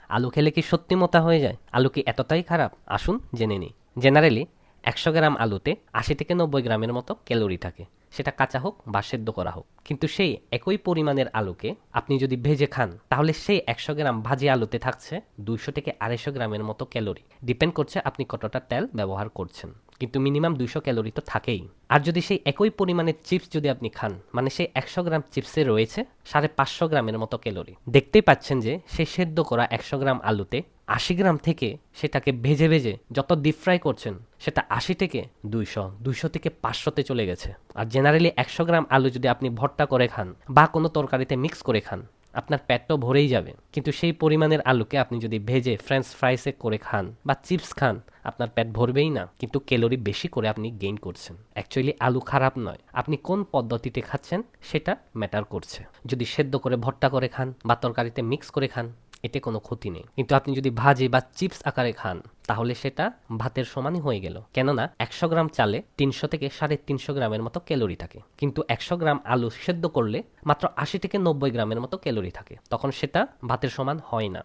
আলু খেলে কি সত্যি মোটা হয়ে যায়? আলু কি এতটাই খারাপ? আসুন জেনে নিই। জেনারেলি ১০০ গ্রাম আলুতে ৮০ থেকে ৯০ গ্রামের মতো ক্যালোরি থাকে, সেটা কাঁচা হোক বা সেদ্ধ করা হোক। কিন্তু সেই একই পরিমাণের আলুকে আপনি যদি ভেজে খান, তাহলে সেই ১০০ গ্রাম ভাজি আলুতে থাকছে ২০০ থেকে ২৫০ গ্রামের মতো ক্যালোরি। ডিপেন্ড করছে আপনি কতটা তেল ব্যবহার করছেন, কিন্তু মিনিমাম ২০০ ক্যালোরি তো থাকেই। আর যদি সেই একই পরিমাণের চিপস যদি আপনি খান, মানে সেই ১০০ গ্রাম চিপসে রয়েছে ৫৫০ গ্রামের মতো ক্যালোরি। দেখতেই পাচ্ছেন যে সেই সেদ্ধ করা ১০০ গ্রাম আলুতে ৮০ গ্রাম থেকে সেটাকে ভেজে ভেজে যত ডিপ ফ্রাই করছেন, সেটা ৮০ থেকে ২০০, ২০০ থেকে ৫০০তে চলে গেছে। আর জেনারেলি ১০০ গ্রাম আলু যদি আপনি ভর্তা করে খান বা কোনো তরকারিতে মিক্স করে খান, আপনার পেট তো ভরেই যাবে। কিন্তু সেই পরিমাণের আলুকে আপনি যদি ভেজে ফ্রেঞ্চ ফ্রাইসে করে খান বা চিপস খান, আপনার পেট ভরবেই না, কিন্তু ক্যালোরি বেশি করে আপনি গেইন করছেন। অ্যাকচুয়ালি আলু খারাপ নয়, আপনি কোন পদ্ধতিতে খাচ্ছেন সেটা ম্যাটার করছে। যদি সেদ্ধ করে ভর্তা করে খান বা তরকারিতে মিক্স করে খান, এতে কোনো ক্ষতি নেই। কিন্তু আপনি যদি ভাজি বা চিপস আকারে খান, তাহলে সেটা ভাতের সমানই হয়ে গেল। কেননা ১০০ গ্রাম চালে ৩০০ থেকে ৩৫০ গ্রামের মতো ক্যালোরি থাকে, কিন্তু ১০০ গ্রাম আলু সেদ্ধ করলে মাত্র ৮০ থেকে ৯০ গ্রামের মতো ক্যালোরি থাকে। তখন সেটা ভাতের সমান হয় না।